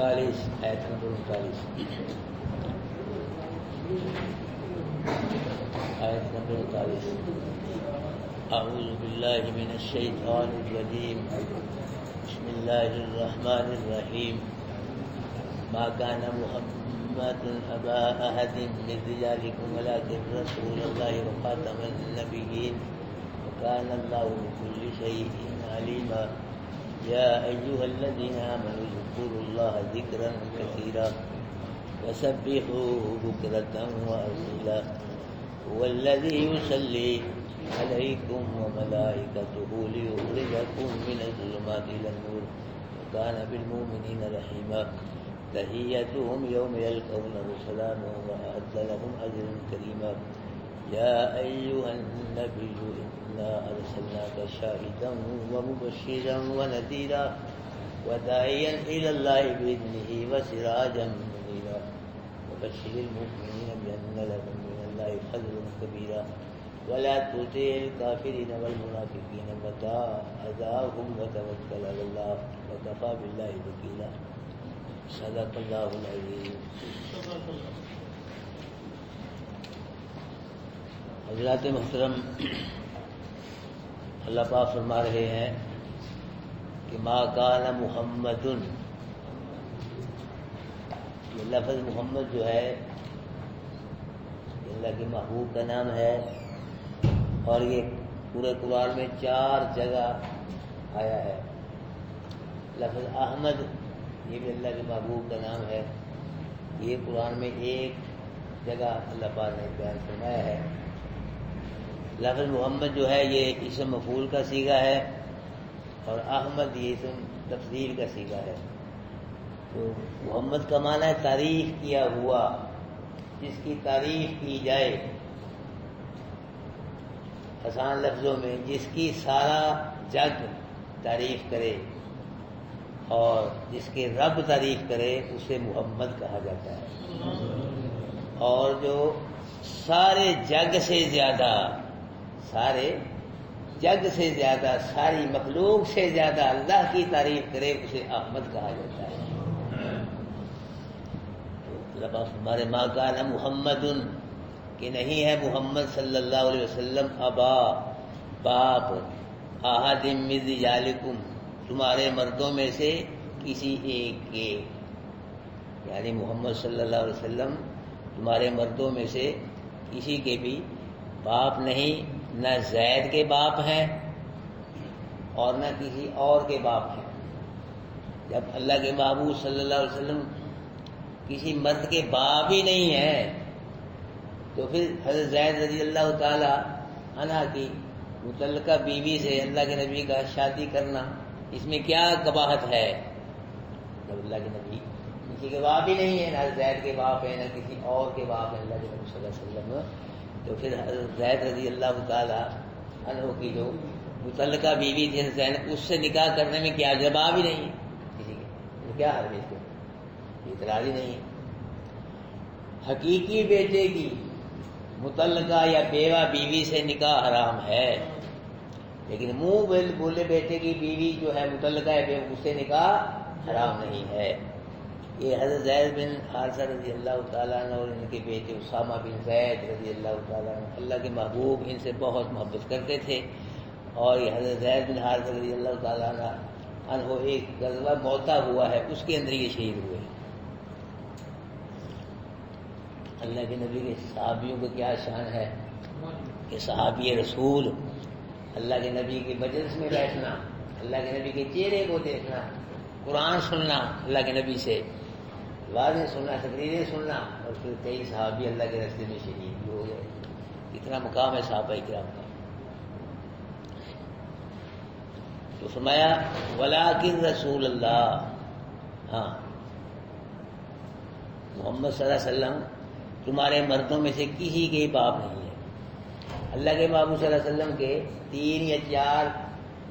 39 آیت نمبر 39 آیت نمبر 39 اعوذ باللہ من الشیطان الرجیم بسم اللہ الرحمن الرحیم ما كان محمد ابا احد من رجالكم ولكن رسول الله وخاتم النبيين وكان الله بكل شيء عليما يا ايها الذين امنوا اذكروا الله ذكرا كثيرا وسبحوه بكرة وأصيلا هو الذي يصلي عليكم وملائكته ليخرجكم من الظلمات إلى النور وكان بالمؤمنين رحيما تحيتهم يوم يلقونه سلام وأعد لهم أجرا كريما يا أيها النبي إنا أرسلناك شاهدا ومبشرا ونذيرا وداعيا إلى الله بإذنه وسراجا منيرا وبشر المؤمنين بأن لهم من الله فضلا كبيرا ولا تطع الكافرين والمنافقين وأذاهم وتوكل على الله وكفى بالله وكيلا صدق الله العظيم. حضرات محترم، اللہ پاک فرما رہے ہیں کہ ما کان محمد، یہ لفظ محمد جو ہے اللہ کے محبوب کا نام ہے، اور یہ پورے قرآن میں 4 جگہ آیا ہے. لفظ احمد یہ بھی اللہ کے محبوب کا نام ہے، یہ قرآن میں 1 جگہ اللہ پاک نے بیان فرمایا ہے. لفظ محمد جو ہے یہ اسم مفعول کا صیغہ ہے، اور احمد یہ اسم تفضیل کا صیغہ ہے. تو محمد کا معنی ہے تعریف کیا ہوا، جس کی تعریف کی جائے. آسان لفظوں میں جس کی سارا جگ تعریف کرے اور جس کے رب تعریف کرے اسے محمد کہا جاتا ہے. اور جو سارے جگ سے زیادہ، ساری مخلوق سے زیادہ اللہ کی تعریف کرے اسے احمد کہا جاتا ہے. ہمارے ماں کا نام محمد، کہ نہیں ہے محمد صلی اللہ علیہ وسلم ابا باپ احد من رجالکم، تمہارے مردوں میں سے کسی ایک کے، یعنی محمد صلی اللہ علیہ وسلم تمہارے مردوں میں سے کسی کے بھی باپ نہیں، نہ زید کے باپ ہیں اور نہ کسی اور کے باپ ہیں. جب اللہ کے محبوب صلی اللہ علیہ وسلم کسی مرد کے باپ ہی نہیں ہیں تو پھر حضرت زید رضی اللہ تعالی عنہ کی متعلقہ بیوی سے اللہ کے نبی کا شادی کرنا، اس میں کیا قباحت ہے؟ جب اللہ کے نبی کسی کے باپ ہی نہیں ہے، نہ زید کے باپ ہیں نہ کسی اور کے باپ ہیں اللہ کے نبی صلی اللہ علیہ وسلم، تو پھر حضرت زید رضی اللہ تعالی عنہ کی جو متعلقہ بیوی تھی زینب، اس سے نکاح کرنے میں کیا جواب ہی نہیں ہے کسی کے، کیا حرج ہے اس کو؟ اعتراض ہی نہیں ہے. حقیقی بیٹے کی متعلقہ یا بیوہ بیوی سے نکاح حرام ہے، لیکن منہ بولے بیٹے کی بیوی جو ہے متعلقہ ہے اس سے نکاح حرام نہیں ہے. یہ حضرت زید بن حارثہ رضی اللہ تعالیٰ عنہ اور ان کے بیٹے اسامہ بن زید رضی اللہ تعالیٰ عنہ، اللہ کے محبوب ان سے بہت محبت کرتے تھے. اور یہ حضرت زید بن حارثہ رضی اللہ تعالیٰ عنہ ایک غزوہ موتا ہوا ہے، اس کے اندر یہ شہید ہوئے. اللہ کے نبی کے صحابیوں کو کیا شان ہے کہ صحابی رسول، اللہ کے نبی کے مجلس میں بیٹھنا، اللہ کے نبی کے چہرے کو دیکھنا، قرآن سننا، اللہ کے نبی سے واضح سننا، تقریریں سننا، اور پھر کئی صحابی اللہ کے راستے میں شہید بھی ہو گئے. کتنا مقام ہے صحابہ کرام کا. تو فرمایا ولکن رسول اللہ، ہاں محمد صلی اللہ علیہ وسلم تمہارے مردوں میں سے کسی کے باپ نہیں ہے. اللہ کے محبوب صلی اللہ علیہ وسلم کے 3 یا 4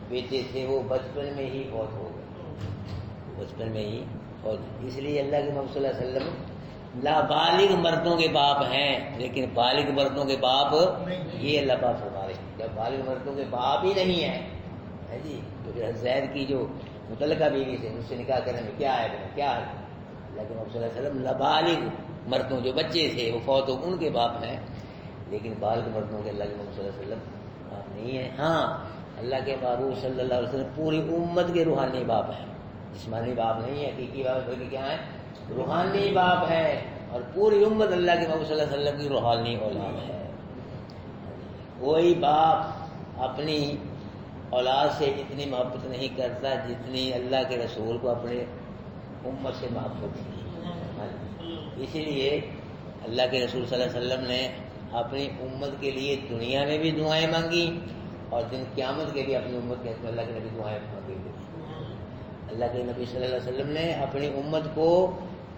بیٹے تھے، وہ بچپن میں ہی فوت ہو گئے، بچپن میں ہی فوت. اس لیے اللہ کے محبوب صلی اللہ علیہ وسلم نابالغ مردوں کے باپ ہیں، لیکن بالغ مردوں کے باپ یہ اللہ پاک فرما رہے ہیں. جب بالغ مردوں کے باپ ہی نہیں ہیں جی، تو پھر زید کی جو متعلقہ بیوی سے اس سے نکاح کرنے میں کیا ہے، کیا ہے؟ اللہ کے محمد صلی اللہ علیہ وسلم نابالغ مردوں جو بچے تھے وہ فوت ہو ان کے باپ ہیں، لیکن بالغ مردوں کے اللہ کے محمد صلی اللہ علیہ وسلم باپ نہیں ہے۔ ہاں اللہ کے محبوب صلی اللہ علیہ وسلم پوری امت کے روحانی باپ ہیں، جسمانی باپ نہیں ہے، حقیقی باپ بلکہ کیا ہے، روحانی باپ ہے، اور پوری امت اللہ کے محبوب صلی اللہ علیہ وسلم کی روحانی اولاد ہے۔ کوئی باپ اپنی اولاد سے اتنی محبت نہیں کرتا جتنی اللہ کے رسول کو اپنے امت سے محبت تھی۔ اسی لیے اللہ کے رسول صلی اللہ علیہ وسلم نے اپنی امت کے لیے دنیا میں بھی دعائیں مانگی اور دن قیامت کے لیے اپنی امت کے اللہ کے نبی دعائیں مانگی۔ اللہ کے نبی صلی اللہ علیہ وسلم نے اپنی امت کو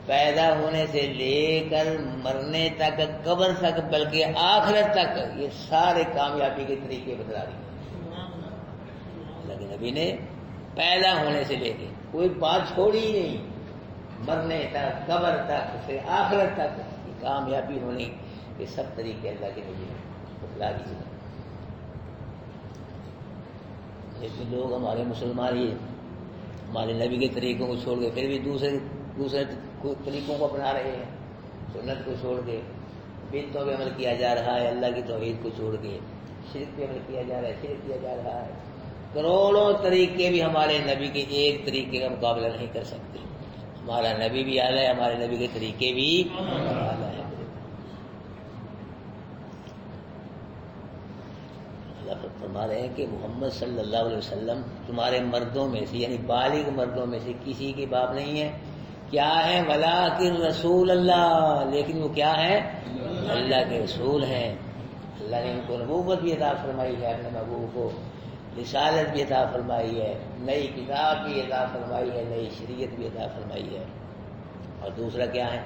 پیدا ہونے سے لے کر مرنے تک، قبر تک، بلکہ آخرت تک یہ سارے کامیابی کے طریقے بتلا دیے۔ اللہ کے نبی نے پیدا ہونے سے لے کے کوئی بات چھوڑی ہی نہیں، مرنے تک، قبر تک، پھر آخرت تک یہ کامیابی ہونے کے سب طریقے اللہ کے نبی نے بتلا دیے۔ لیکن لوگ ہمارے مسلمان ہی ہمارے نبی کے طریقوں کو چھوڑ کے پھر بھی دوسرے طریقوں کو اپنا رہے ہیں، سنت کو چھوڑ کے بدعتوں پہ عمل کیا جا رہا ہے، اللہ کی توحید کو چھوڑ کے شرک پہ عمل کیا جا رہا ہے، شرک کیا جا رہا ہے۔ کروڑوں طریقے بھی ہمارے نبی کے ایک طریقے کا مقابلہ نہیں کر سکتے۔ ہمارا نبی بھی اعلیٰ ہے، ہمارے نبی کے طریقے بھی اعلیٰ ہے۔ اللہ فرما رہے ہیں کہ محمد صلی اللہ علیہ وسلم تمہارے مردوں میں سے یعنی بالغ مردوں میں سے کسی کے باپ نہیں ہے، کیا ہے، ولیکن رسول اللہ، لیکن وہ کیا ہے، اللہ کے رسول ہیں۔ اللہ نے ان کو نبوت بھی عطا فرمائی ہے، اپنے محبوب کو رسالت بھی عطا فرمائی ہے، نئی کتاب بھی عطا فرمائی ہے، نئی شریعت بھی عطا فرمائی ہے۔ اور دوسرا کیا ہے،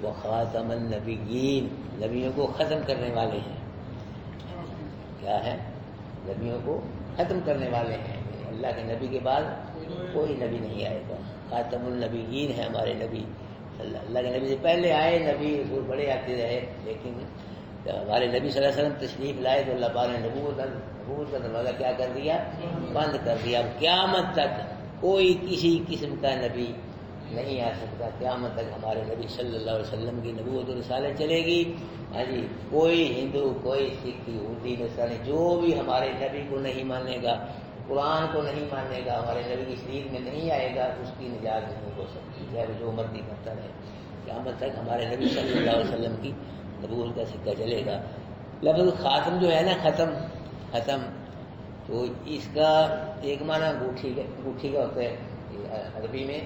وہ خاتم النبیین، نبیوں کو ختم کرنے والے ہیں۔ کیا ہے، نبیوں کو ختم کرنے والے ہیں، اللہ کے نبی کے بعد کوئی نبی نہیں آئے گا۔ خاتم النبیین ہے ہمارے نبی، اللہ کے نبی سے پہلے آئے نبی رسول بڑے آتے رہے، لیکن ہمارے نبی صلی اللہ علیہ وسلم تشریف لائے تو اللہ پاک نے نبوت کا دروازہ کیا کر دیا، بند کر دیا۔ قیامت تک کوئی کسی قسم کا نبی نہیں آ سکتا، قیامت تک ہمارے نبی صلی اللہ علیہ وسلم کی نبوت و رسالت چلے گی۔ ہاں جی، کوئی ہندو، کوئی سکھ، یہودی، نصرانی جو بھی ہمارے نبی کو نہیں مانے گا، قرآن کو نہیں مانے گا، ہمارے نبی کی شریعت میں نہیں آئے گا، اس کی نجات نہیں ہو سکتی، چاہے وہ جو مرضی کرتا رہے۔ قیامت تک ہمارے نبی صلی اللہ علیہ وسلم کی نبوت کا سکہ چلے گا۔ لفظ خاتم جو ہے نا، ختم تو اس کا ایک معنی انگوٹھی کا ہوتا ہے، عربی میں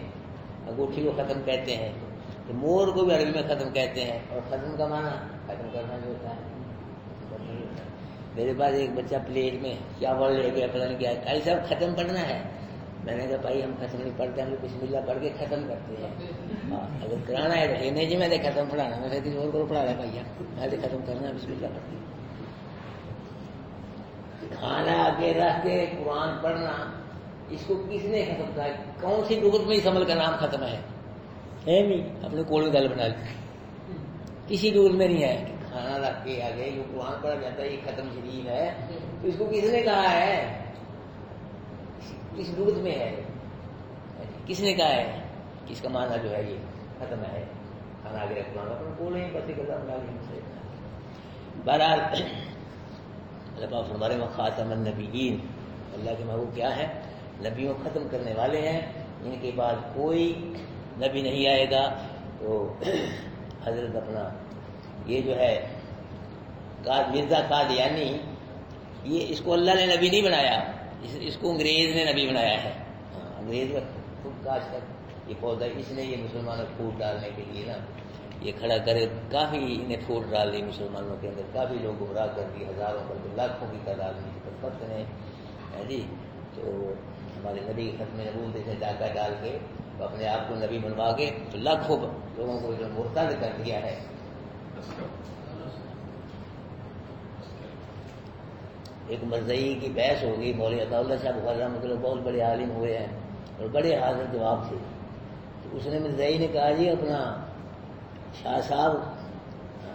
انگوٹھی کو ختم کہتے ہیں، تو مور کو بھی عربی میں ختم کہتے ہیں، اور ختم کا معنی ختم کرنا جو ہوتا ہے۔ میرے پاس ایک بچہ پلیٹ میں کیا ورڈ لے گیا، پتہ نہیں کیا، قاری صاحب ختم پڑھنا ہے۔ میں نے کہا بھائی ہم ختم نہیں پڑھتے، ہم لوگ بسم اللہ پڑھ کے ختم کرتے ہیں۔ اگر کرانا ہے تو نہیں جی میں نے ختم پڑھانا، میں کسی اور کو پڑھا رہا بھیا، میں نے ختم کرنا ہے بسم اللہ پڑھ کے۔ کھانا آگے رکھ کے قرآن پڑھنا، اس کو کس نے ختم کیا؟ کون سی لغت میں اس عمل کا نام ختم ہے؟ نہیں، اپنے کوڑ میں دل بنا لی، کسی لغت میں نہیں ہے کہ کھانا رکھ کے آگے جو قرآن پڑھا جاتا ہے یہ ختم شریف ہے، تو اس کو کس نے کہا ہے؟ کس لغت میں ہے؟ کس نے کہا ہے کہ اس کا معنی جو ہے یہ ختم ہے، کھانا آگے رکھ قرآن اپنے کوڑ میں بس بنا لی۔ بہرحال اللہ فرما رہے ہیں خاتم النبیین، اللہ کے محبوب کیا ہے، نبیوں ختم کرنے والے ہیں، ان کے بعد کوئی نبی نہیں آئے گا۔ تو حضرت اپنا یہ جو ہے مرزا قادیانی، یہ اس کو اللہ نے نبی نہیں بنایا، اس کو انگریز نے نبی بنایا ہے۔ انگریز کا خود کاش تک یہ پودا، اس نے یہ مسلمانوں کو پھوٹ ڈالنے کے لیے نا یہ کھڑا کرے، کافی انہیں پھوٹ ڈال دی مسلمانوں کے اندر، کافی لوگ گمراہ کر دی، ہزاروں پر لاکھوں کی تعداد میں وقت نے جی۔ تو ہمارے نبی کے ختم نبوت سے ڈاکہ ڈال کے تو اپنے آپ کو نبی بنوا کے تو لاکھوں لوگوں کو جو مرتد کر دیا ہے۔ ایک مرزئی کی بحث ہوگی، مولوی عطا اللہ صاحب بخاری رحمۃ اللہ بہت بڑے عالم ہوئے ہیں اور بڑے حاضر جواب تھے۔ تو اس نے مرزئی نے کہا جی اپنا شاہ صاحب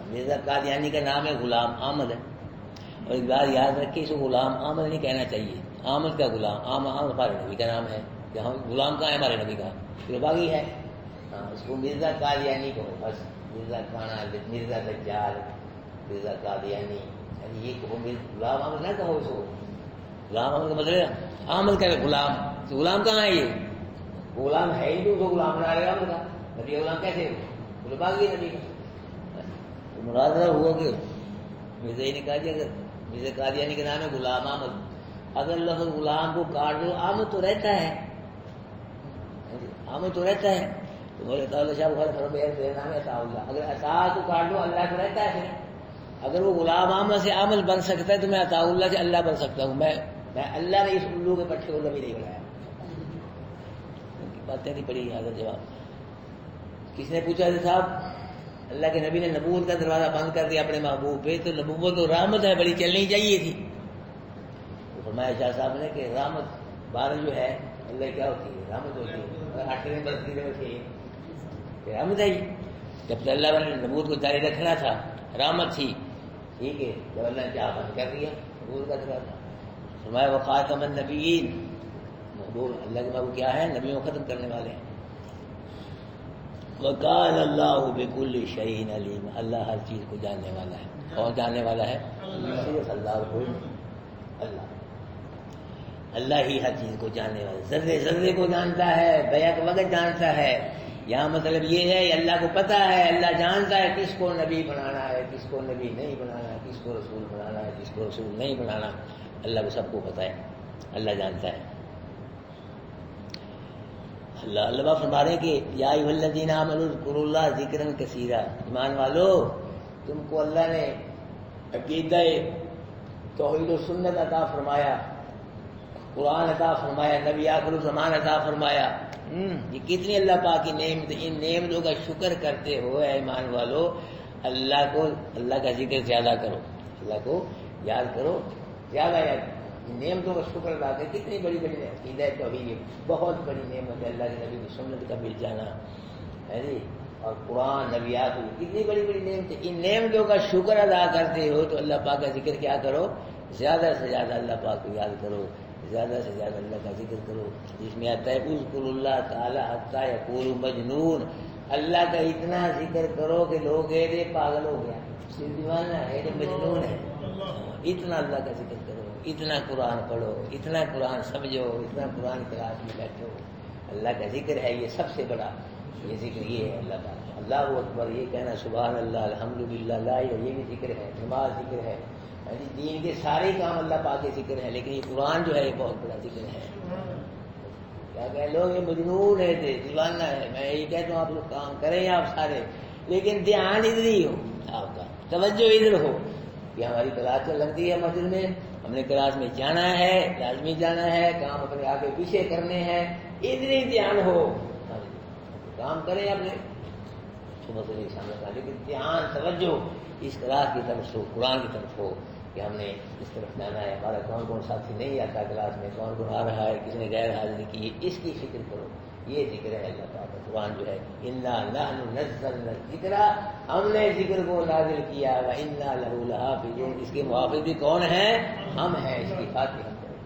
مرزا قادیانی کا نام ہے غلام احمد ہے، اور ایک بات یاد رکھیے اس کو غلام احمد نہیں کہنا چاہیے، احمد کا غلام، احمد ہمارے نبی کا نام ہے، کہ ہم غلام کہاں ہے ہمارے نبی کا، پھر باغی ہے۔ ہاں اس کو مرزا قادیانی کہو بس، مرزا کانا، مرزا دجال، مرزا قادیانی، یعنی یہ کہو، غلام احمد نہ کہو اس کو۔ غلام احمد کا مطلب احمد کا غلام، تو غلام کہاں ہے یہ؟ غلام ہے ہی تو غلام بنا رہے احمد کا، نبی کا غلام کیسے ہو؟ بھاگ گئی نبی کا مراد ہوا کہ مرزا ہی نے کہا کہ اگر مرزا قادیانی کے نام ہے غلام احمد، اگر لفظ غلام کو کاٹ دو احمد تو رہتا ہے، احمد تو رہتا ہے، تو بولے تعالیٰ شاہ بخاری نام ہے عطا اللہ، اگر عطا کو کاٹ دو اللہ تو رہتا ہے پھر، اگر وہ غلام احمد سے احمد بن سکتا ہے تو میں عطا اللہ سے اللہ بن سکتا ہوں، میں اللہ نے اس الو کے پٹھے کو کبھی نہیں بنایا۔ باتیں نہیں پڑی حاضر جواب۔ کس نے پوچھا تھا صاحب اللہ کے نبی نے نبوت کا دروازہ بند کر دیا اپنے محبوب پہ، تو نبوت تو رحمت ہے، بڑی چلنی چاہیے تھی۔ تو فرمایا شاہ صاحب نے کہ رحمت بارہ جو ہے اللہ کیا ہوتی ہے؟ رحمت ہوتی ہے، اگر 8 برس میں رحمت ہے، جب سے اللہ نے نبوت کو جاری رکھنا تھا رحمت تھی، ٹھیک ہے، جب اللہ نے چاہ بند کر دیا نبوت کا دروازہ۔ فرمایا وہ خاتم النبیین، محبوب اللہ کے محبوب کیا ہے؟ نبیوں کو ختم کرنے والے ہیں۔ وَقَالَ اللَّهُ بِكُلِّ شَيْءٍ عَلِيمٌ، اللہ ہر چیز کو جاننے والا ہے، اور جاننے والا ہے صرف اللہ، کوئی اللہ، اللہ ہی ہر چیز کو جاننے والا ہے، ذرے ذرے کو جانتا ہے، بیک وقت جانتا ہے۔ یہاں مطلب یہ ہے اللہ کو پتہ ہے، اللہ جانتا ہے کس کو نبی بنانا ہے، کس کو نبی نہیں بنانا ہے، کس کو رسول بنانا ہے، کس کو رسول نہیں بنانا، اللہ کو سب کو پتہ ہے، اللہ جانتا ہے۔ اللہ فرما رہے ہیں کہ یا ایھا الذین آمنوا اذکروا اللہ ذکرا کثیرا، ایمان والو تم کو اللہ نے عقیدہ توحید و سنت عطا فرمایا، قرآن عطا فرمایا، نبی آخر الزمان عطا فرمایا، یہ کتنی اللہ پاک کی نعمت، ان نعمتوں کا شکر کرتے ہو اے ایمان والو، اللہ کا ذکر زیادہ کرو، اللہ کو یاد کرو زیادہ، یاد نعمتوں کا شکر ادا کرے۔ کتنی بڑی بڑی عقیدہ توحید، بہت بڑی نعمت ہے اللہ کے نبی کی سنت کا مل جانا ہے جی، اور قرآن نبی آخر، کتنی بڑی بڑی نعمت، ان نعمتوں کا شکر ادا کرتے ہو تو اللہ پاک کا ذکر کیا کرو، زیادہ سے زیادہ اللہ پاک کو یاد کرو، زیادہ سے زیادہ اللہ کا ذکر کرو، جس میں آتا ہے اذکروا اللہ تعالی حتی یقول مجنون، اللہ کا اتنا ذکر کرو کہ لوگ کہتے پاگل ہو گیا، دیوانہ ہے، مجنون ہے، اتنا اللہ کا ذکر کرو، اتنا قرآن پڑھو، اتنا قرآن سمجھو، اتنا قرآن کلاس میں بیٹھو، اللہ کا ذکر ہے یہ سب سے بڑا، یہ ذکر یہ ہے اللہ کا، اللہ اکبر، یہ کہنا سبحان اللہ الحمدللہ لا الہ، یہ بھی ذکر ہے، نماز ذکر ہے، دین کے سارے کام اللہ پاک کے ذکر ہے، لیکن یہ قرآن جو ہے یہ بہت بڑا ذکر ہے۔ کیا کہ لوگ یہ مجنون ہے، دیوانہ ہے، میں یہ کہتا ہوں آپ لوگ کام کریں آپ سارے، لیکن دھیان ادھر ہی ہو، آپ کا توجہ ادھر ہو کہ ہماری کلاس چل لگتی ہے مسجد میں، ہم نے کلاس میں جانا ہے، لازمی جانا ہے، کام اپنے آگے پیچھے کرنے ہیں، ادھر ہی دھیان ہو، کام کریں اپنے صبح سے شام تک، لیکن دھیان توجہ اس کلاس کی طرف ہو، قرآن کی طرف ہو کہ ہم نے اس طرف جانا ہے، ہمارا کون کون ساتھی نہیں آتا کلاس میں، کون کون آ رہا ہے، کس نے غیر حاضری کی، اس کی فکر کرو، یہ ذکر ہے اللہ تعالیٰ کا قرآن جو ہے، انا نحن نزلنا الذکر، ہم نے ذکر کو نازل کیا، وانا لہ لحافظون، اس کے محافظ بھی کون ہیں؟ ہم ہیں، اس کی خاطر ہم کریں۔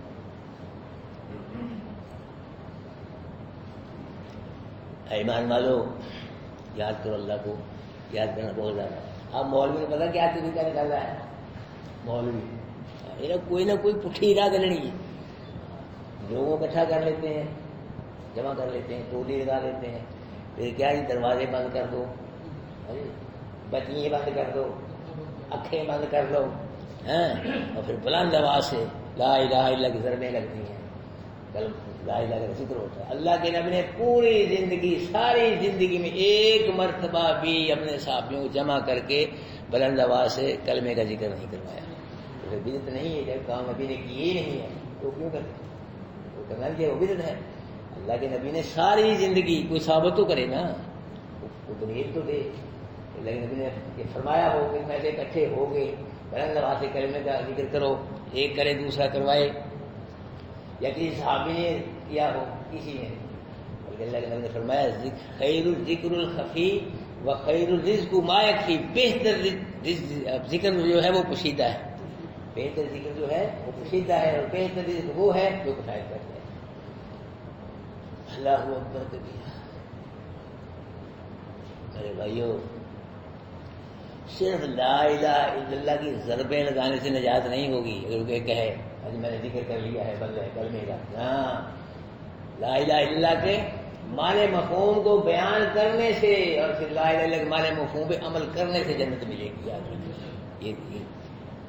ایمان والو یاد کرو اللہ کو، یاد کرنا بہت زیادہ۔ اب مولوی نے پتا کیا طریقہ نکالا ہے، مولوی کوئی نہ کوئی پٹھی راہ کرنی ہے، لوگوں کو اکٹھا کر لیتے ہیں، جمع کر لیتے ہیں، ٹولی لگا لیتے ہیں، پھر کیا جی دروازے بند کر دو، بتیاں بند کر دو، اکھیں بند کر لو، اور پھر بلند آواز سے لا الہ الا اللہ کی ضربیں لگتی ہیں، کل لا الہ کا ذکر ہوتا ہے۔ اللہ کے نبی نے پوری زندگی، ساری زندگی میں ایک مرتبہ بھی اپنے صحابیوں کو جمع کر کے بلند آواز سے کلمے کا ذکر نہیں کروایا۔ تو بدعت نہیں ہے، جب کام نبی نے کیے ہی نہیں ہے تو کیوں کرتے؟ وہ کرنا چاہیے، وہ بدعت ہے۔ اللہ کے نبی نے ساری زندگی کوئی ثابت تو کرے نا، وہ دلیل تو دے۔ اللہ کے نبی نے یہ فرمایا ہو کہ میں سے اکٹھے ہو گئے بلند آواز سے کلمے کا ذکر کرو، ایک کرے دوسرا کروائے، یا کسی صحابی نے کیا ہو، کسی نے، بلکہ اللہ کے نبی نے فرمایا خیر الذکر الخفی و خیر الرزق ما یکفی، بہتر ذکر جو ہے وہ پوشیدہ ہے، بہتر ذکر جو ہے وہ پوشیدہ ہے، اور بہتر رزق وہ ہے جو کفایت کرتا ہے۔ اللہ اکبر کبیرہ۔ ارے بھائیو، صرف لا الہ الا اللہ کی ضربیں لگانے سے نجات نہیں ہوگی. اگر کوئی کہے آج میں نے ذکر کر لیا ہے بل ہے کلمے کا، ہاں، لا الہ الا اللہ کے معنی مفہوم کو بیان کرنے سے اور پھر لا الہ الا اللہ کے معنی مفہوم پہ عمل کرنے سے جنت ملے گی. یہ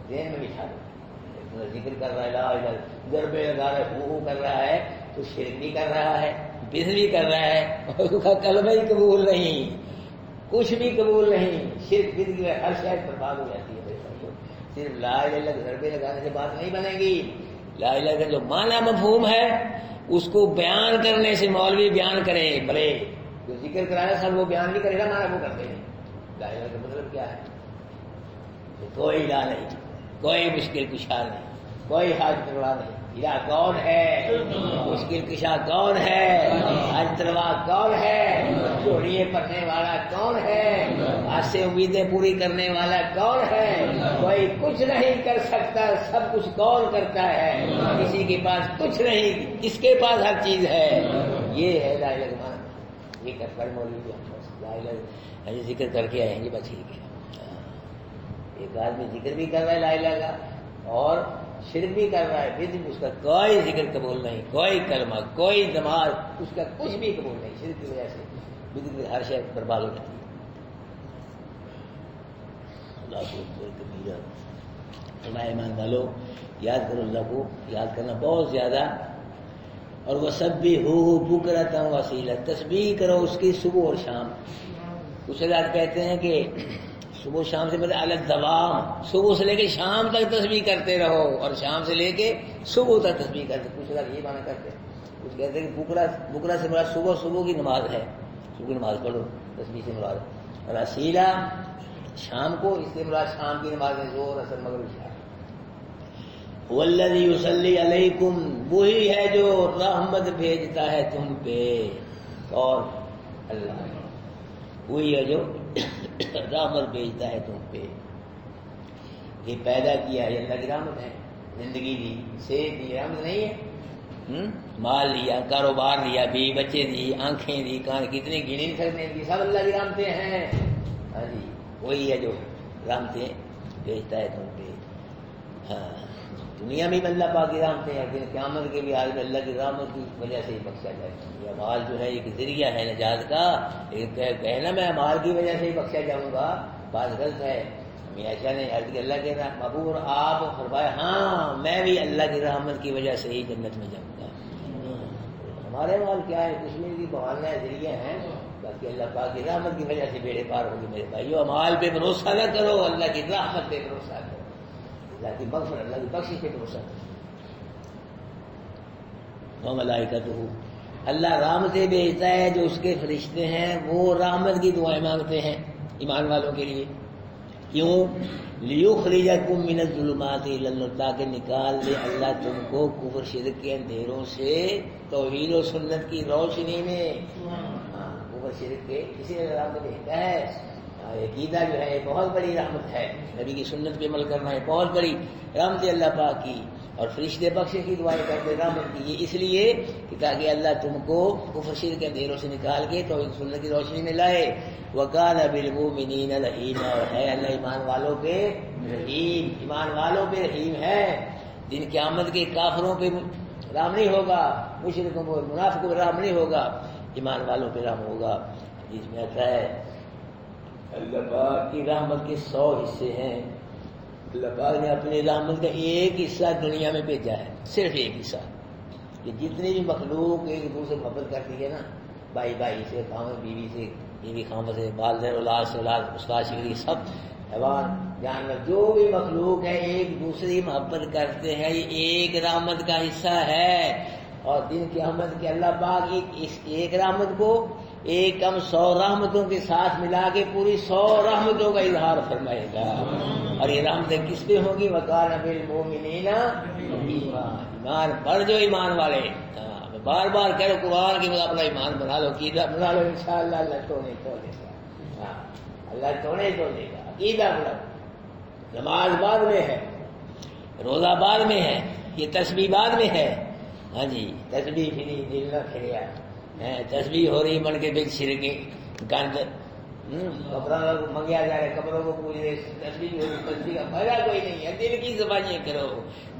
ذہن میں بٹھا دو. ذکر کر رہا ہے لا الہ، ضربے لگا رہا ہے، کر رہا ہے تو شرک بھی کر رہا ہے، بدعت بھی کر رہا ہے، اور اس کا کلمہ ہی قبول نہیں، کچھ بھی قبول نہیں. شرک بدعت کی ہر شاید برباد ہو جاتی ہے. صرف لا الہ الا اللہ کے ضربے لگانے سے بات نہیں بنے گی. لا الہ کا جو معنی مفہوم ہے اس کو بیان کرنے سے مولوی بیان کرے، بھلے جو ذکر کرایا سب وہ بیان نہیں کرے گا، معنی وہ کرتے ہیں. لا الہ کا مطلب کیا ہے؟ کوئی لا نہیں، کوئی مشکل کشا نہیں، کوئی حاجت روا نہیں. الہ کون ہے؟ مشکل کشا کون ہے؟ حاجت روا کون ہے؟ چوڑیے پڑھنے والا کون ہے؟ آج سے امیدیں پوری کرنے والا کون ہے؟ کوئی کچھ نہیں کر سکتا، سب کچھ کون کرتا ہے. کسی کے پاس کچھ نہیں، اس کے پاس ہر چیز ہے. یہ ہے لا الہ کا معنی. یہ کر کر مولوی لا الہ ذکر کر کے آئیں گے. بس ٹھیک ہے. ایک آدمی ذکر بھی کر رہا ہے لا الہ کا اور شرک بھی کر رہا ہے، پھر اس کا کوئی ذکر قبول نہیں، کوئی کلمہ، کوئی نماز، اس کا کچھ بھی قبول نہیں. شرک کی وجہ سے بدعت کی ہر شے برباد ہو جاتی ہے. اللہ کو اللہ ایمان والو، یاد کرو اللہ کو، یاد کرنا بہت زیادہ. اور وہ سب بھی ہو بکرتا وسیلہ، تسبیح کرو اس کی صبح اور شام. کچھ حضرات کہتے ہیں کہ صبح شام سے مطلب الدوام، صبح سے لے کے شام تک تسبیح کرتے رہو اور شام سے لے کے صبح تک تسبیح کرتے. کچھ لوگ یہ مانا کرتے ہیں، کچھ کہتے ہیں کہ بکرا سے مراد صبح کی نماز ہے، صبح کی نماز پڑھو، تسبیح سے مراد. اور اسیلہ شام کو، اس سے مراد شام کی نماز ہے، ظہر اثر مغرب عشاء. والذی یصلی علیکم، وہی ہے جو رحمت بھیجتا ہے تم پہ. اور اللہ وہی ہے جو رحمت بھیجتا ہے تم پہ. یہ پیدا کیا ہے، اللہ کی رحمت ہے. زندگی دی، صحت دی، رحمت نہیں ہے؟ مال لیا، کاروبار لیا، بیوی بچے دی، آنکھیں دی، کان، کتنے گنے نہیں سکتے ان کی، سب اللہ کی رحمتیں ہیں. ہاں جی، وہی ہے جو رحمتیں بھیجتا ہے تم پہ. ہاں، دنیا میں بھی اللہ پاک کی رحمتیں ہیں، لیکن قیامت کے بھی حال میں اللہ کی رحمت کی وجہ سے ہی بخشا جائے گا. یہ مال جو ہے ایک ذریعہ ہے نجات کا. کہنا میں مال کی وجہ سے ہی بخشا جاؤں گا، بات غلط ہے. ایسا نہیں، عرض کہ اللہ کے محبوب اور آپ فرمائے ہاں میں بھی اللہ کی رحمت کی وجہ سے ہی جنت میں جاؤں گا. ہمارے مال کیا ہے؟ کشمیر کی بہانہ ذریعہ ہیں، باقی اللہ پاک کی رحمت کی وجہ سے بیڑے پار ہوگی. میرے بھائیو، مال پہ بھروسہ نہ کرو، اللہ کی رحمت پہ بھروسہ کرو، اللہ کی مغفرت، اللہ کی بخشش پہ بھروسہ کرو. وملائکتہ، اللہ رحمتیں بھیجتا ہے، جو اس کے فرشتے ہیں وہ رحمت کی دعائیں مانگتے ہیں ایمان والوں کے لیے. کیوں؟ لیخرجکم من الظلمات الی النور، تاکہ نکال دے اللہ تم کو کفر شرک کے اندھیروں سے توحید و سنت کی روشنی میں. کفر شرک کے اسی لیے رحمت بھیجتا ہے. عقیدہ جو ہے بہت بڑی رحمت ہے، نبی کی سنت پہ عمل کرنا ہے بہت بڑی رحمت ہے اللہ پاک کی. اور فرشتے بخشش کی دعائیں کرتے رحمت کی. یہ اس لیے کہ تاکہ اللہ تم کو کفر شرک کے اندھیروں سے نکال کے توحید سنت کی روشنی میں لائے. وَكَانَ بِالْمُؤْمِنِينَ رَحِيمًا، اور ہے اللہ ایمان والوں پہ رحیم، ایمان والوں پہ رحیم ہے. دن قیامت کے کافروں پہ رحم نہیں ہوگا، مشرکوں کو، منافقوں پہ رحم نہیں ہوگا، ایمان والوں پہ رحم ہوگا. اس میں آتا ہے اللہ پاک کی رحمت کے 100 حصے ہیں. اللہ پاک نے اپنی رحمت کا ایک حصہ دنیا میں بھیجا ہے، صرف ایک حصہ. کہ جتنی بھی مخلوق ایک دوسرے سے محبت کرتی ہے نا، بھائی بھائی سے، خاوند بیوی سے، بیوی خاوند سے، والدین اولاد سے، اولاد استاد شگری، سب حیوان جانور جو بھی مخلوق ہے ایک دوسری محبت کرتے ہیں، یہ ایک رحمت کا حصہ ہے. اور دن قیامت کے اللہ پاک اس ایک رحمت کو ایک کم 100 رحمتوں کے ساتھ ملا کے پوری 100 رحمتوں کا اظہار فرمائے گا. اور یہ رحمتیں کس پہ ہوگی؟ وَكَانَ بِالْمُؤْمِنِينَ رَحِيمًا، ایمان پر جو ایمان والے. بار بار کہہ رہو قرآن کی مطلب اپنا ایمان بنا لو، عقیدہ بنا لو، انشاءاللہ اللہ توڑے تو دے گا. اللہ توڑے تو دے گا. عقیدہ بنا، نماز بعد میں ہے، روزہ بعد میں ہے، یہ تسبیح بعد میں ہے. ہاں جی، تسبیح پھری دل نہ پھریا، تسبیح ہو رہی من کے بچ چھڑکے گند قبروں منگیا جا رہا ہے، قبروں کو پوچھ رہے، تصویر کا فائدہ کوئی نہیں ہے۔ دل کی صفائیاں کرو،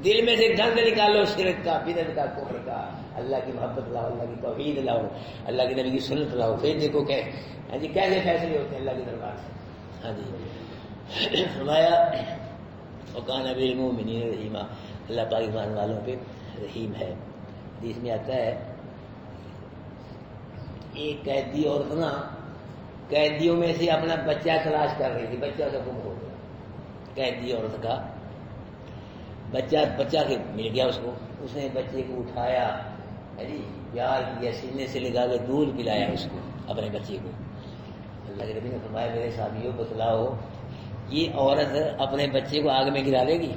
دل میں سے گند نکالو، شرک کا، بدعت کا، کفر کا، اللہ کی محبت لاؤ، اللہ کی توحید لاؤ، اللہ کے نبی کی سنت لاؤ، پھر دیکھو کہ ہاں جی کیسے فیصلے ہوتے ہیں اللہ کے دربار سے۔ ہاں جی فرمایا وکان بالمؤمنین رحیما، اللہ پاک ایمان والوں پہ رحیم ہے۔ حدیث میں آتا ہے ایک قیدی عورت نا قیدیوں میں سے اپنا بچہ تلاش کر رہی تھی، بچہ کا گم ہو گیا، قیدی عورت کا بچہ مل گیا اس کو، اس نے بچے کو اٹھایا، پیار کیا، سینے سے لگا کے دودھ پلایا اس کو، اپنے بچے کو۔ اللہ کے نبی نے فرمایا میرے صحابیوں بتلاؤ یہ عورت اپنے بچے کو آگ میں گرا دے گی؟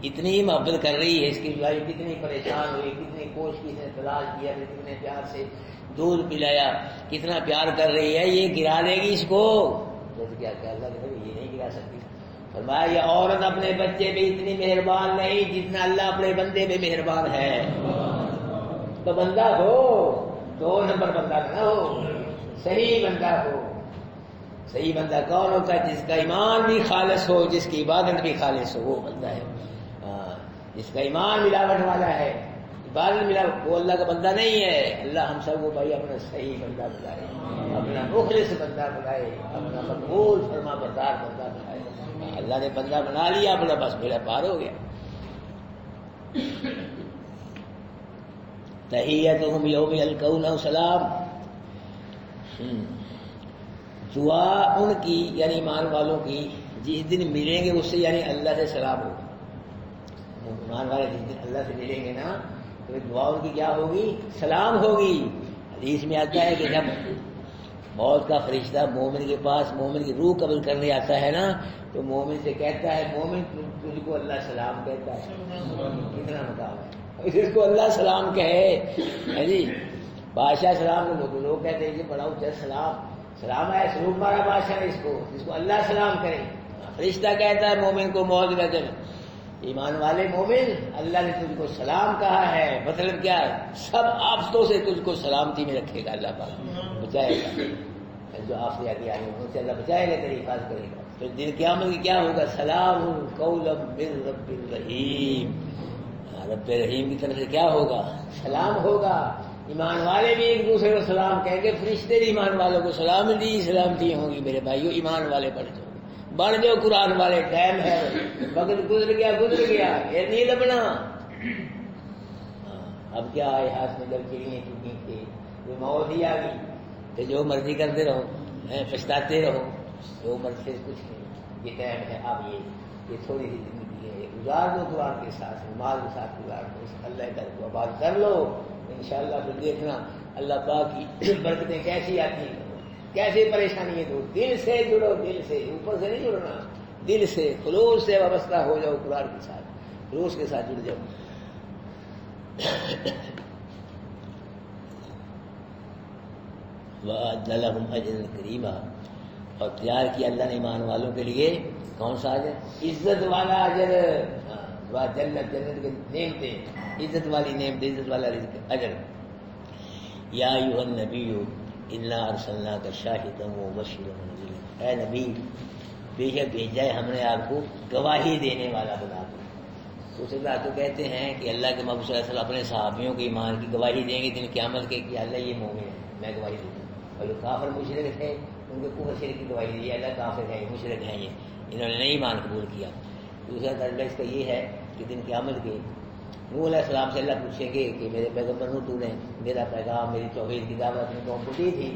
اتنی ہی محبت کر رہی ہے، اس کی بیوی کتنی پریشان ہوئی، کتنی کوشش کی، اس نے تلاش کیا، کتنے پیار سے دودھ پلایا، کتنا پیار کر رہی ہے، یہ گرا دے گی اس کو؟ تو کیا اللہ کے نبی یہ نہیں گرا سکتی۔ فرمایا یہ عورت اپنے بچے پہ اتنی مہربان نہیں جتنا اللہ اپنے بندے پہ مہربان ہے۔ تو بندہ ہو، 2 نمبر بندہ نہ ہو، صحیح بندہ ہو۔ صحیح بندہ کون ہوتا ہے؟ جس کا ایمان بھی خالص ہو، جس کی عبادت بھی خالص ہو، وہ بندہ ہے۔ جس کا ایمان ملاوٹ والا ہے، عبادت ملاوٹ، وہ اللہ کا بندہ نہیں ہے۔ اللہ ہم سب کو بھائی اپنا صحیح بندہ بنائے، اپنا مخلص بندہ بنائے، اپنا مقبول فرما بردار بندہ بنائے۔ اللہ نے بندہ بنا لیا اپنا، بس میرا پار ہو گیا۔ تحیتہم یوم یلقونہ سلام، دعا ان کی یعنی ایمان والوں کی جس دن ملیں گے اس سے یعنی اللہ سے سلام ہوگا۔ ایمان والے جس دن اللہ سے ملیں گے نا تو دعا ان کی کیا ہوگی؟ سلام ہوگی۔ حدیث میں آتا ہے کہ جب موت کا فرشتہ مومن کے پاس مومن کی روح قبض کرنے آتا ہے نا تو مومن سے کہتا ہے مومن تجھ کو اللہ سلام کہتا ہے۔ کتنا مقام ہے جس کو اللہ سلام کہے، جی بادشاہ سلام لوگ کہتے ہیں کہ بڑا اونچا سلام ہے، سلوک مارا بادشاہ اس کو، جس کو اللہ سلام کرے۔ فرشتہ کہتا ہے مومن کو موت میں جب ایمان والے مومن اللہ نے تجھ کو سلام کہا ہے، مطلب کیا ہے؟ سب آفتوں سے تجھ کو سلامتی میں رکھے گا اللہ پاک، بچائے گا۔ جو آفتے آتی آئی ان سے اللہ بچائے گا، تیری حفاظت کرے گا۔ پھر دن قیامت کی کیا ہوگا؟ سلام قولا من رب الرحیم، رب رحیم کی طرف سے کیا ہوگا؟ سلام ہوگا۔ ایمان والے بھی ایک دوسرے کو سلام کہیں گے، فرشتے بھی ایمان والوں کو سلامتی ہوں گی۔ میرے بھائیو ایمان والے بڑھ جاؤ قرآن والے، ٹائم ہے، وقت گزر گیا، یہ نہیں لبنا۔ اب کیا ہے ہاتھ میں جب چڑیاں چکی تھی، وہ موت ہی آ گئی، تو جو مرضی کرتے رہو، پچھتاتے رہو، جو مرضی سے کچھ نہیں۔ یہ ٹائم ہے، اب یہ تھوڑی سی زندگی ہے، گزار دو قرآن کے ساتھ، مال کے ساتھ گزار دو، اللہ کا کو آباد کر لو، انشاءاللہ پھر دیکھنا اللہ پاک کی برکتیں کیسی آتی ہیں، کیسے پریشانی ہے۔ تو دل سے جڑو، دل سے، اوپر سے نہیں جڑنا، دل سے خلوص سے وابستہ ہو جاؤ قرآن کے ساتھ، خلوص کے ساتھ جڑ جاؤ۔ وَأَعَدَّ لَهُمْ أَجْرًا كَرِيمًا، اور تیار کیا اللہ نے ایمان والوں کے لیے کون سا اجر؟ عزت والا اجر۔ جنت کے نعمتیں، عزت والی نعمت، عزت والا رزق، اجر۔ یا ایھا النبی انا ارسلناک شاہدا ومبشرا ونذیرا، اے نبی بے شک بھیجا ہے ہم نے آپ کو گواہی دینے والا بنا کر۔ دوسرے بات تو کہتے ہیں کہ اللہ کے محبوب صلی اللہ علیہ وسلم اپنے صحابیوں کے ایمان کی گواہی دیں گے دن قیامت کے کہ اللہ یہ مومن ہے، میں گواہی دوں گا۔ اور جو کافر مشرک تھے ان کو کفر شرک کی گواہی دی، اللہ کافر ہے، مشرک ہیں، یہ انہوں نے نہیں ایمان قبول کیا۔ دوسرا درجہ اس کا یہ ہے کہ دن قیامت کے نوح علیہ السلام سے اللہ پوچھیں گے کہ میرے پیغمبر نوح، تو نے میرا پیغام، میری توحید کی دعوت میں قوم کو دی تھی؟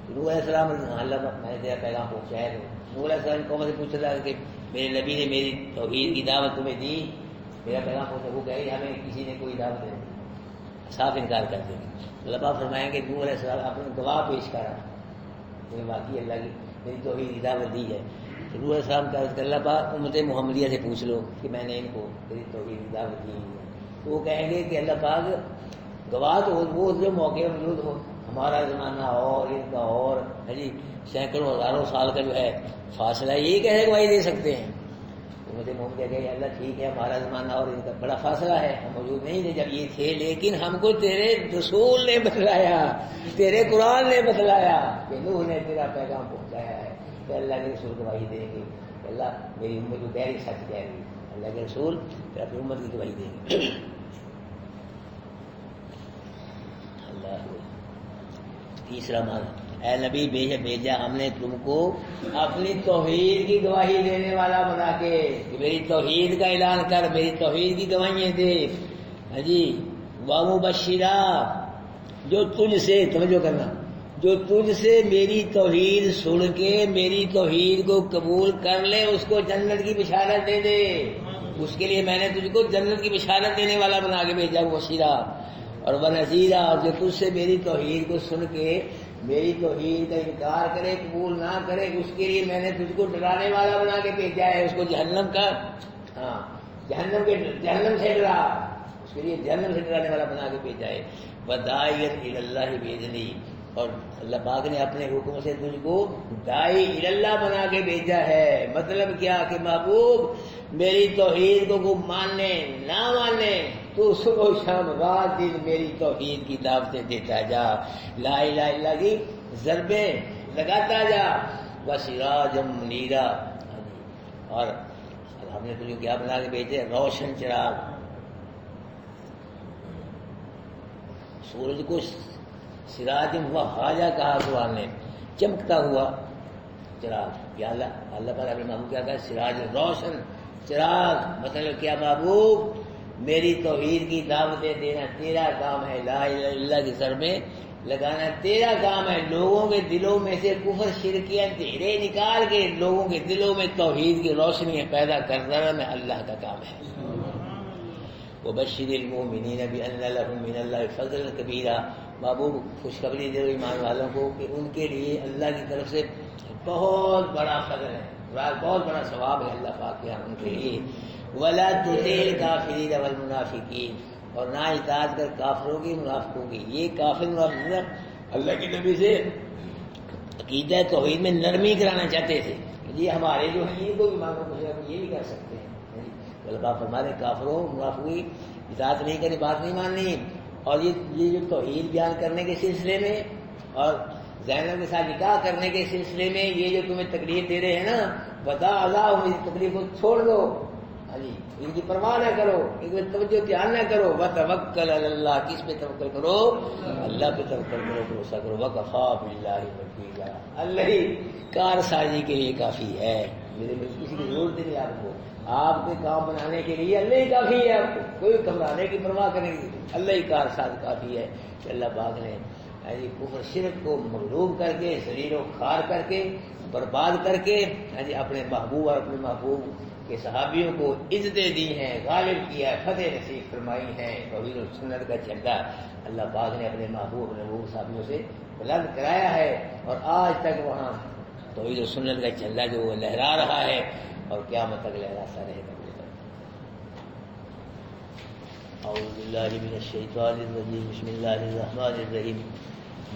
نوح علیہ السلام اللہ میں نے تیرا پیغام پہنچایا ہے۔ نوح علیہ السلام قوم سے پوچھ رہا ہے کہ میرے نبی نے میری توحید کی دعوت تمہیں دی، میرا پیغام پہنچا؟ وہ کہے ہمیں کسی نے کوئی دعوت نہیں، صاف انکار کر دیں گے۔ اللہ پاک فرمائیں گے نوح علیہ السلام اپنے گواہ پیش کرا، تمہیں واقعی اللہ کی میری توحید کی دعوت دی ہے۔ تو نوح علیہ السلام کا اللہ پاک امت محمدیہ سے پوچھ لو کہ میں نے ان کو میری توحید کی دعوت دی ہے۔ تو وہ کہیں گے کہ اللہ پاک گواہ تو وہ جو موقع موجود ہو، ہمارا زمانہ اور ان کا اور جی سینکڑوں ہزاروں سال کا جو ہے فاصلہ، یہی کہے گواہی دے سکتے ہیں۔ مجھے محمد کہ اللہ ٹھیک ہے ہمارا زمانہ اور ان کا بڑا فاصلہ ہے، ہم موجود نہیں تھے جب یہ تھے، لیکن ہم کو تیرے رسول نے بتلایا، تیرے قرآن نے بتلایا کہ نوح نے تیرا پیغام پہنچایا ہے، کہ اللہ کے رسول گواہی دیں گے کہ اللہ میری امت کو کہہ رہی سچ کہہ رہی، اللہ کے رسول پھر اپنی امت کی گواہی دیں گے۔ اللہ تیسرا معنی، اے نبی بھیجا ہم نے تم کو اپنی توحید کی گواہی دینے والا بنا کے، کہ میری توحید کا اعلان کر، میری توحید کی گواہیاں دے۔ ہاں جی، ومبشرا، جو تجھ سے، توجہ کرنا، جو تجھ سے میری توحید سن کے میری توحید کو قبول کر لے اس کو جنت کی بشارت دے دے، اس کے لیے میں نے تجھ کو جنت کی بشارت دینے والا بنا کے بھیجا، مبشرا اور ونذیرا، جو تجھ سے میری توحید کو سن کے میری توحید کا انکار کرے، قبول نہ کرے، اس کے لیے میں نے تجھ کو ڈرانے والا بنا کے بھیجا ہے، اس کو جہنم کا، ہاں جہنم سے ڈرا، اس کے لیے جہنم سے ڈرانے والا بنا کے بھیجا ہے۔ وداعیا الی اللہ باذنہ، اور اللہ پاک نے اپنے حکم سے تجھ کو داعی الی اللہ بنا کے بھیجا ہے۔ مطلب کیا کہ محبوب میری توحید کو ماننے نہ ماننے تو صبح و شام رات دن میری توحید کی دعوتیں دیتا جا، لا الہ الا اللہ کی ضربیں لگاتا جا، وسراجا منیرا، اور ہم نے تجھے کیا بنا کے بھیجے؟ روشن چراغ۔ سورج کو سراج ہوا حاجہ کہا قرآن نے، چمکتا ہوا چراغ۔ یا اللہ تعالیٰ اپنے محبوب کیا کہا؟ سراج، روشن چراغ۔ مطلب کیا محبوب میری توحید کی دعوتیں دینا تیرا کام ہے، لا الہ الا اللہ کی ضربیں لگانا تیرا کام ہے، لوگوں کے دلوں میں سے کفر شرکی اندھیرے نکال کے لوگوں کے دلوں میں توحید کی روشنیاں پیدا کرنا میں اللہ کا کام ہے۔ وبشر المؤمنین بان لهم من اللہ فضلا کبیرا، محبوب خوشخبری دے ایمان والوں کو کہ ان کے لیے اللہ کی طرف سے بہت بڑا فضل ہے، بہت بڑا ثواب ہے اللہ پاک کے ان کے لیے۔ ولا تطع الکافرین والمنافقین، اور نہ اطاعت کر کافروں کی منافقوں کی۔ یہ کافر منافق اللہ کے نبی سے عقیدہ توحید میں نرمی کرانا چاہتے تھے، یہ ہمارے جو ہیں ان کو بھی مانگو، مجھے ہم یہ بھی کر سکتے ہیں۔ اللہ فرماتے کافروں منافقوں کی اطاعت نہیں کرنی، بات نہیں ماننی، اور یہ جو توحید بیان کرنے کے سلسلے میں اور زینب کے ساتھ نکاح کرنے کے سلسلے میں یہ جو تمہیں تکلیف دے رہے ہیں نا، بتا اللہ اس تکلیف کو چھوڑ دو، ان کی پرواہ نہ کرو، ان کی توجہ دھیان نہ کرو، وتوکل علی اللہ، کس پہ توکل کرو؟ اللہ پہ توکل کرو، بھروسہ کرو، وکفیٰ باللہ وکیلا، اللہ ہی کارسازی کے لیے کافی ہے، میرے کسی کی ضرورت نہیں آپ کو، آپ کے کام بنانے کے لیے اللہ ہی کافی ہے، آپ کو کوئی گھبرانے کی پرواہ کرنے کی، اللہ ہی کارساز کافی ہے۔ کہ اللہ پاک نے کفر شرک کو مغلوب کر کے، ذلیل و خوار کر کے، برباد کر کے اپنے محبوب اور اپنے محبوب کے صحابیوں کو عزتیں دی ہیں، غالب کیا ہے، فتح نصیب فرمائی ہے، توحید و سنت کا جھنڈا اللہ پاک نے اپنے محبوب صحابیوں سے بلند کرایا ہے، اور آج تک وہاں توحید و سنت کا جھنڈا جو وہ لہرا رہا ہے اور قیامت تک لہراتا رہے گا۔ اعوذ باللہ من الشیطان الرجیم، بسم اللہ الرحمن الرحیم۔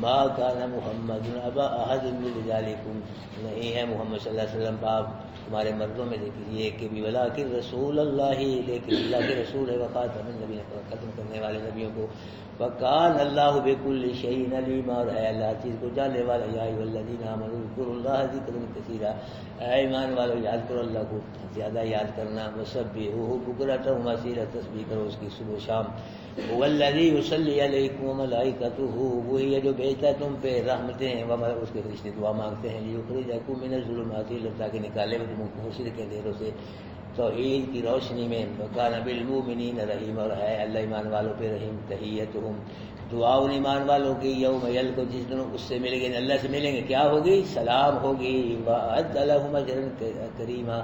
ما کان محمد ابا احد من رجالکم، نہیں ہے محمد صلی اللہ علیہ وسلم باپ تمہارے مردوں میں سے کسی ایک کے بھی، ولکن رسول اللہ، لیکن اللہ کے رسول ہے، وخاتم النبیین، ختم کرنے والے نبیوں کو، وکان اللہ بکل شیء علیم، اور ہے اللہ چیز کو جاننے والا۔ یا ایھا الذین آمنوا اذکروا اللہ ذکرا کثیرا، اے ایمان والو یاد کرو اللہ کو زیادہ یاد کرنا، وسبحوہ بکرۃ واصیلا، تسبیح کرو اس کی صبح و شام۔ هو الذی یصلی علیکم وملائکتہ، وہی ہے جو بھیجتا ہے تم پہ رحمتیں، اس کے فرشتے دعا مانگتے ہیں، لیخرجکم من الظلمات، تاکہ نکالے تم کو شرک کے اندھیروں سے توحید کی روشنی میں، وکان بالمؤمنین رحیم، اور ہے اللہ ایمان والوں پہ رحیم۔ تحیتہم، دعا ان ایمان والوں کی، یوم یلقوا، جس دن اس سے ملیں گے، اللہ سے ملیں گے، کیا ہوگی؟ سلام ہوگی۔ وأعد لهم اجرا کریما،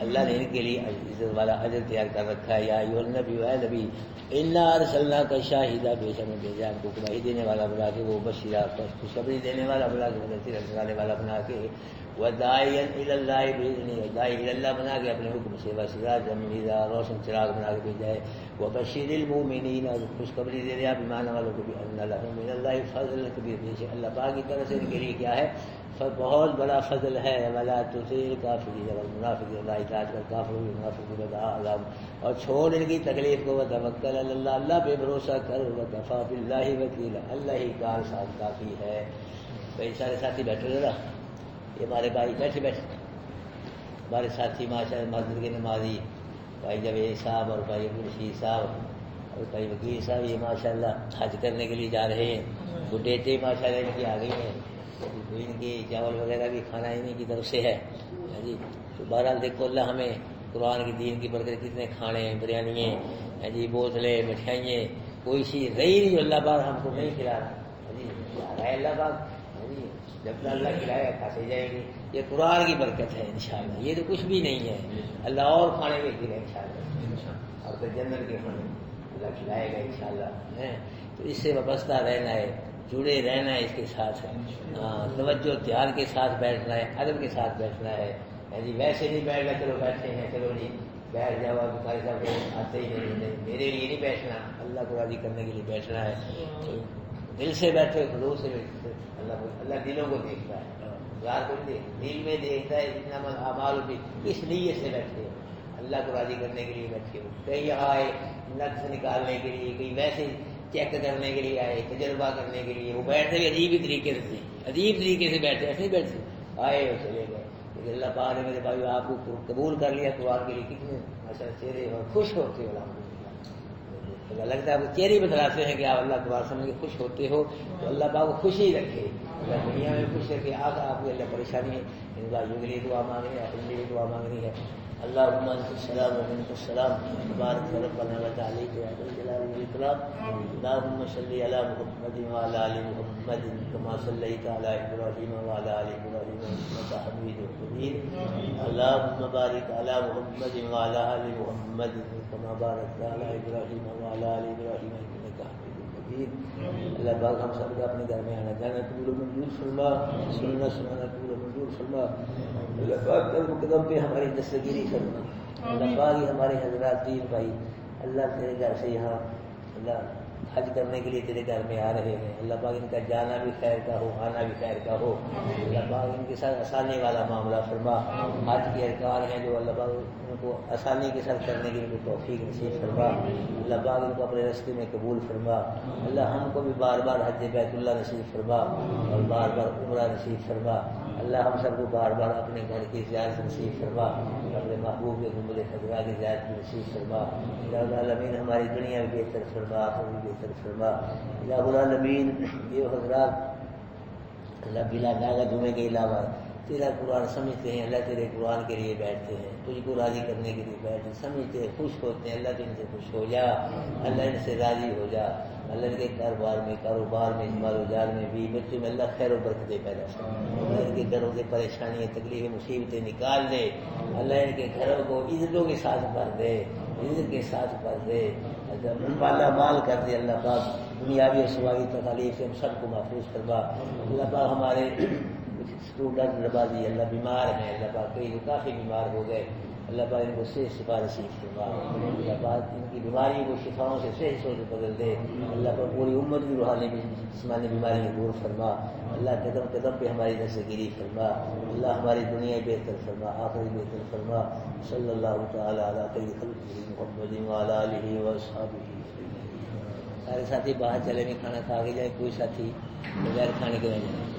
اللہ نے ان کے لیے عزت والا اجر تیار کر رکھا ہے۔ یا ایھا النبی، اے نبی، انا ارسلناک شاہدا، بے شک ہم بھیجا ہم کو گواہی دینے والا بنا کے، وہ بشیرا، خوشخبری دینے والا بنا کے، مبشرا ڈرانے والا بنا کے، وداعیا الی اللہ باذنہ، داعی الی اللہ بنا کے اپنے حکم سے، وسراجا منیرا، روشن چراغ بنا کے بھیجا ہے۔ وبشر المؤمنین، خوشخبری دے دے آپ ایمان والوں کو بھی، ان لهم من اللہ فضل کبیر، بے شک اللہ پاک کی طرف سے ان کے لیے کیا ہے؟ بہت بڑا فضل ہے۔ ولا تطع الکافرین والمنافقین، اللہ اطاعت کر کافروں کی منافقوں کو عذاب، اور چھوڑ ان کی تکلیف کو، وتوکل علی اللہ، اللہ پہ بھروسہ کر، وکفیٰ باللہ وکیلا، اللہ ہی کارساز کافی ہے۔ کئی سارے ساتھی بیٹھے ذرا یہ ہمارے بھائی بیٹھے ہمارے ساتھی ماشاء اللہ مسجد کے نمازی بھائی جاوید صاحب اور بھائی عبدالرشید صاحب اور بھائی وکیل صاحب، یہ ماشاء اللہ حج کرنے کے لیے جا رہے ہیں. وہ ڈیٹیں ماشاء اللہ ان کی آ گئی ہیں، کوئی ان کی چاول وغیرہ بھی کھانا انہیں کی طرف سے ہے جی. تو بہرحال دیکھو اللہ ہمیں قرآن کی دین کی برکت، کتنے کھانے بریانی جی، بوتلیں مٹھائیاں، کوئی چیز رہی نہیں اللہ پاک ہم کو نہیں کھلا رہا جی. اللہ پاک جی جب اللہ کھلائے کھاتے جائیں گے. یہ قرآن کی برکت ہے انشاءاللہ. یہ تو کچھ بھی نہیں ہے، اللہ اور کھانے بھی کھلائے انشاءاللہ، اور پھر جنت کے کھانے اللہ کھلائے گا انشاءاللہ. تو اس سے وابستہ رہنا ہے، جڑے رہنا ہے اس کے ساتھ. توجہ دھیان کے ساتھ بیٹھنا ہے، ادب کے ساتھ بیٹھنا ہے جی. ویسے نہیں بیٹھنا چلو بیٹھے ہیں چلو جی بیٹھ جاؤ، بخاری صاحب کو آتے ہی نہیں، میرے لیے نہیں بیٹھنا، اللہ کو راضی کرنے کے لیے بیٹھنا ہے. دل سے بیٹھے، خلوص سے بیٹھے. اللہ دلوں کو دیکھتا ہے، یار کو نہیں دیکھتا، دل میں دیکھتا ہے. اتنا اعمال ہوتی اس لیے سے بیٹھے ہو، اللہ کو راضی کرنے کے لیے بیٹھے ہو. کہیں آئے نقص نکالنے کے لیے، کہیں ویسے چیک کرنے کے لیے آئے، تجربہ کرنے کے لیے. وہ بیٹھتے بھی عجیب ہی طریقے سے، عجیب طریقے سے بیٹھے، ایسے ہی بیٹھے آئے اور چلے گئے. لیکن اللہ پاک نے میرے بھائی آپ کو قبول کر لیا قرآن کے لیے. کتنے اچھا چہرے اور خوش ہوتے ہو الحمدللہ. لگتا ہے آپ چہرے بتلاتے ہیں کہ آپ اللہ کو سمجھ کے خوش ہوتے ہو. تو اللہ پاک کو خوشی رکھے، اللہ دنیا میں خوش رکھے، آگے آپ کو اللہ پریشانی ہے ان بھائیوں کے لیے دعا مانگ رہی ہے، اپنے لیے دعا مانگ رہی ہے. اللهم انت السلام ومنك السلام تبارك ربنا وتعالى يا ذا الجلال والاكرام. اللهم صل على محمد وعلى ال محمد كما صليت على ابراهيم وعلى ال ابراهيم انك حميد مجيد. اللهم بارك على محمد وعلى ال محمد كما باركت على ابراهيم وعلى ال ابراهيم انك حميد مجيد. اللہ پاک ہم سب کا اپنے گھر میں آنا جانا قبول منظور فرما، سننا سنانا قبول منظور فرما. اللہ پاک قدم قدم پہ ہماری دستگیری کرنا. اللہ پاک ہی ہمارے حضرات پیر بھائی اللہ تیرے گھر سے یہاں اللہ حج کرنے کے لیے تیرے گھر میں آ رہے ہیں. اللہ پاک ان کا جانا بھی خیر کا ہو، آنا بھی خیر کا ہو. اللہ پاک ان کے ساتھ آسانی والا معاملہ فرما. حج کے ارکان ہیں جو اللہ پاک ان کو آسانی کے ساتھ کرنے کے لیے توفیق نصیب فرما. اللہ پاک ان کو اپنے راستے میں قبول فرما. اللہ ہم کو بھی بار بار حج بیت اللہ نصیب فرما اور بار بار عمرہ نصیب فرما. اللہ ہم سب کو بار بار اپنے گھر کی زیارت نصیب فرما، اپنے محبوب کے گنبد خضرا کی زیارت نصیب فرما. الہ العالمین ہماری دنیا بھی بہتر فرما، آخرت بھی بہتر فرما. الہ العالمین یہ حضرات اللہ بلا ناغہ جمعے کے علاوہ تیرا قرآن سمجھتے ہیں، اللہ تیرے قرآن کے لیے بیٹھتے ہیں، تجھ کو راضی کرنے کے لیے بیٹھتے سمجھتے ہیں، خوش ہوتے ہیں. اللہ تو ان سے خوش ہو جا، اللہ ان سے راضی ہو جا. اللہ ان کے کاروبار میں مال و جال میں بھی بچوں میں اللہ خیر و برکتیں پیدا کر. اللہ ان کے گھروں سے پریشانیاں تکلیفیں مصیبتیں نکال دے. اللہ ان کے گھروں کو عزتوں کے ساتھ بھر دے، عزت کے ساتھ بھر دے. مالا مال کر دے. اللہ پاک دنیاوی اور سماوی تکالیف سے ہم سب کو محفوظ کروا. اللہ پاک ہمارے اسٹوڈنٹ نبازی اللہ بیمار ہیں، اللہ پاک کئی کافی بیمار ہو گئے. اللہ پاک ان کو صحت شفا نصیب فرما. اللہ پاک ان کی بیماری کو شفاؤں سے صحت سے بدل دے. اللہ پاک پوری امت کی روحانی جسمانی بیماریاں دور فرما. اللہ قدم قدم پہ ہماری دستگیری فرما. اللہ ہماری دنیا بہتر فرما، آخرت بہتر فرما. صلی اللہ تعالی علی خیر خلقہ محمد وعلی آلہ وصحبہ. سارے ساتھی باہر چلے میں کھانا کھا کے جائیں، کوئی ساتھی بغیر کھانے کے نہیں جائیں.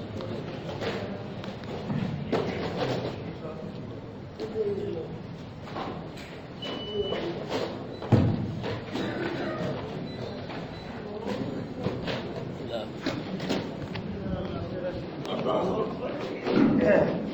Yeah.